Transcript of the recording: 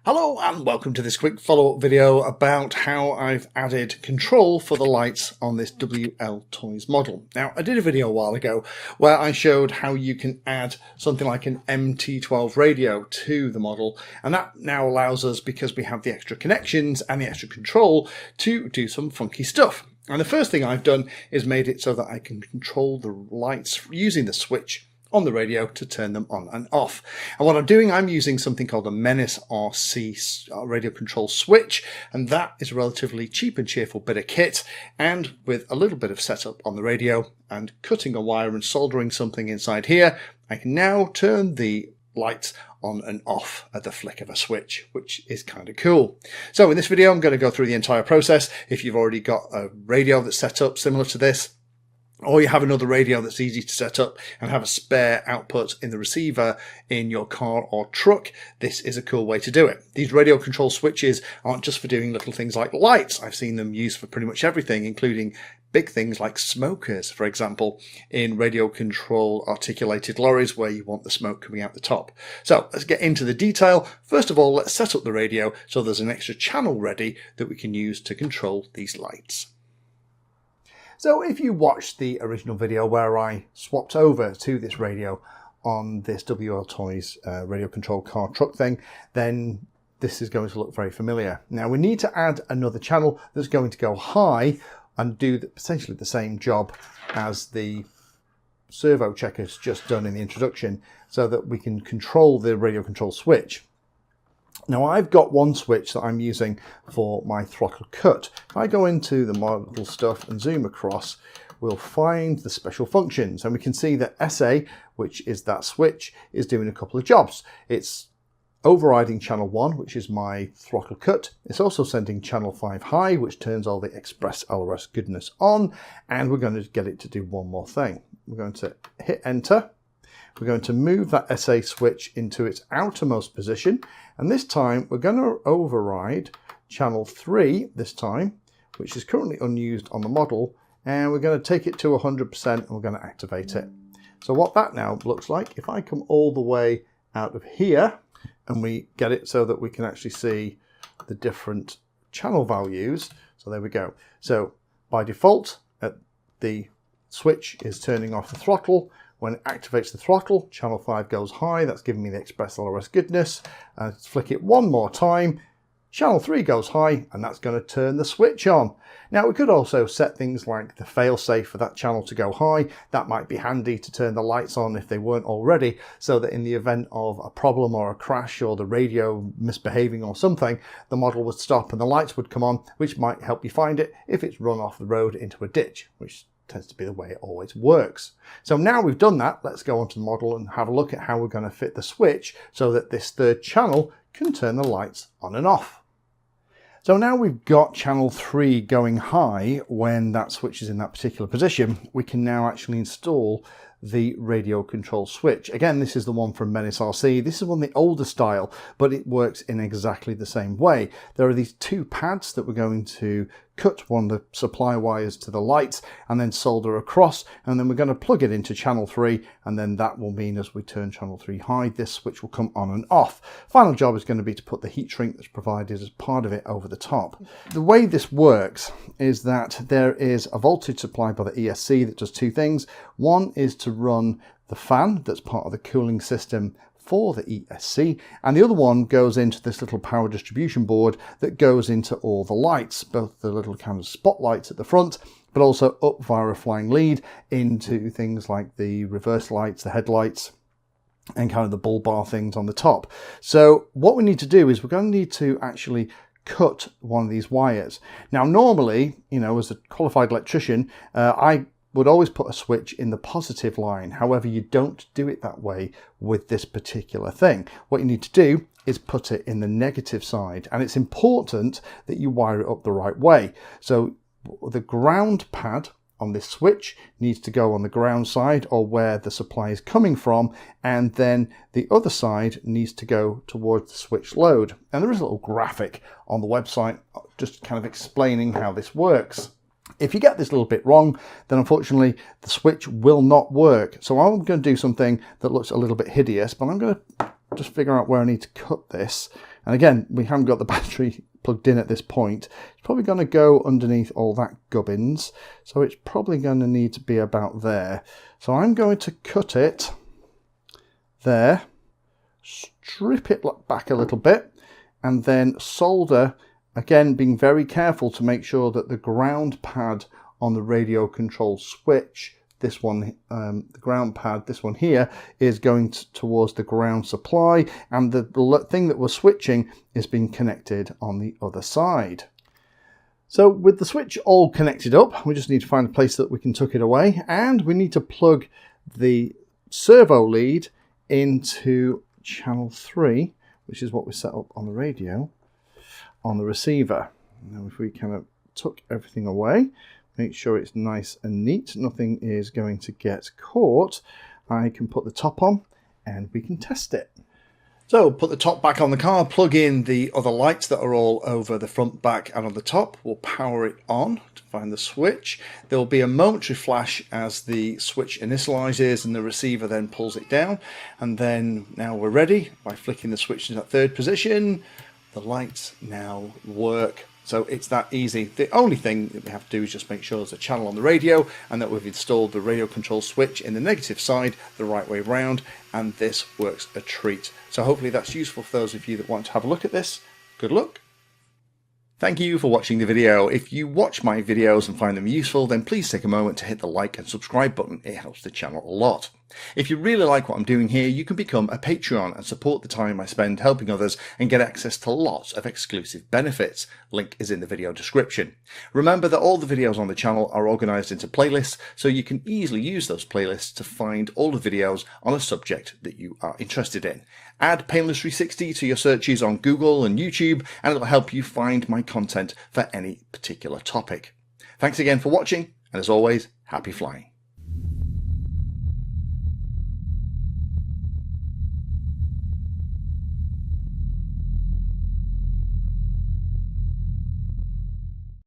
Hello and welcome to this quick follow-up video about how I've added control for the lights on this WL Toys model. Now, I did a video a while ago where I showed how you can add something like an MT12 radio to the model, and that now allows us, because we have the extra connections and the extra control, to do some funky stuff. And the first thing I've done is made it so that I can control the lights using the switch on the radio to turn them on and off. And what I'm doing, I'm using something called a Menace RC radio control switch, and that is a relatively cheap and cheerful bit of kit, and with a little bit of setup on the radio and cutting a wire and soldering something inside here, I can now turn the lights on and off at the flick of a switch, which is kind of cool. So in this video, I'm going to go through the entire process. If you've already got a radio that's set up similar to this, or you have another radio that's easy to set up and have a spare output in the receiver in your car or truck, this is a cool way to do it. These radio control switches aren't just for doing little things like lights. I've seen them used for pretty much everything, including big things like smokers, for example, in radio control articulated lorries where you want the smoke coming out the top. So let's get into the detail. First of all, let's set up the radio so there's an extra channel ready that we can use to control these lights. So if you watched the original video where I swapped over to this radio on this WL Toys radio control car truck thing, then this is going to look very familiar. Now we need to add another channel that's going to go high and do essentially the same job as the servo checkers just done in the introduction, so that we can control the radio control switch. Now I've got one switch that I'm using for my throttle cut. If I go into the model stuff and zoom across, we'll find the special functions, and we can see that SA, which is that switch, is doing a couple of jobs. It's overriding channel 1, which is my throttle cut. It's also sending channel 5 high, which turns all the express LRS goodness on, and we're going to get it to do one more thing. We're going to hit enter. We're going to move that SA switch into its outermost position, and this time we're going to override channel 3 this time, which is currently unused on the model, and we're going to take it to 100% and we're going to activate it. So what that now looks like, if I come all the way out of here and we get it so that we can actually see the different channel values. So there we go. So by default, the switch is turning off the throttle. When it activates the throttle, channel 5 goes high. That's giving me the express LRS goodness. Let's flick it one more time. Channel 3 goes high, and that's going to turn the switch on. Now we could also set things like the failsafe for that channel to go high. That might be handy to turn the lights on if they weren't already, so that in the event of a problem or a crash or the radio misbehaving or something, the model would stop and the lights would come on, which might help you find it if it's run off the road into a ditch, which tends to be the way it always works. So now we've done that, let's go onto the model and have a look at how we're going to fit the switch so that this third channel can turn the lights on and off. So now we've got channel 3 going high when that switch is in that particular position, we can now actually install the radio control switch. Again, this is the one from Menace RC. This is one of the older style, but it works in exactly the same way. There are these two pads that we're going to cut one of the supply wires to the lights and then solder across, and then we're going to plug it into channel 3, and then that will mean as we turn channel 3 high, this switch will come on and off. Final job is going to be to put the heat shrink that's provided as part of it over the top. The way this works is that there is a voltage supply by the ESC that does two things. One is to run the fan that's part of the cooling system for the ESC, and the other one goes into this little power distribution board that goes into all the lights, both the little kind of spotlights at the front, but also up via a flying lead into things like the reverse lights, the headlights, and kind of the bull bar things on the top. So what we need to do is we're going to need to actually cut one of these wires. Now normally, you know, as a qualified electrician, I would always put a switch in the positive line. However, you don't do it that way with this particular thing. What you need to do is put it in the negative side, and it's important that you wire it up the right way. So the ground pad on this switch needs to go on the ground side, or where the supply is coming from, and then the other side needs to go towards the switch load. And there is a little graphic on the website just kind of explaining how this works. If you get this little bit wrong, then unfortunately the switch will not work. So I'm going to do something that looks a little bit hideous, but I'm going to just figure out where I need to cut this. And again, we haven't got the battery plugged in at this point. It's probably going to go underneath all that gubbins, so it's probably going to need to be about there. So I'm going to cut it there, strip it back a little bit, and then solder, again being very careful to make sure that the ground pad on the radio control switch, this one, the ground pad, this one here, is going towards the ground supply, and the thing that we're switching is being connected on the other side. So with the switch all connected up, we just need to find a place that we can tuck it away, and we need to plug the servo lead into channel 3, which is what we set up on the radio, on the receiver. Now if we kind of tuck everything away, make sure it's nice and neat, nothing is going to get caught, I can put the top on and we can test it. So put the top back on the car, plug in the other lights that are all over the front, back and on the top. We'll power it on to find the switch. There will be a momentary flash as the switch initializes and the receiver then pulls it down. And then now we're ready. By flicking the switch into that third position, the lights now work. So it's that easy. The only thing that we have to do is just make sure there's a channel on the radio and that we've installed the radio control switch in the negative side the right way round, and this works a treat. So hopefully that's useful for those of you that want to have a look at this. Good luck. Thank you for watching the video. If you watch my videos and find them useful, then please take a moment to hit the like and subscribe button. It helps the channel a lot. If you really like what I'm doing here, you can become a Patreon and support the time I spend helping others and get access to lots of exclusive benefits. Link is in the video description. Remember that all the videos on the channel are organized into playlists, so you can easily use those playlists to find all the videos on a subject that you are interested in. Add Painless 360 to your searches on Google and YouTube, and it'll help you find my content for any particular topic. Thanks again for watching, and as always, happy flying.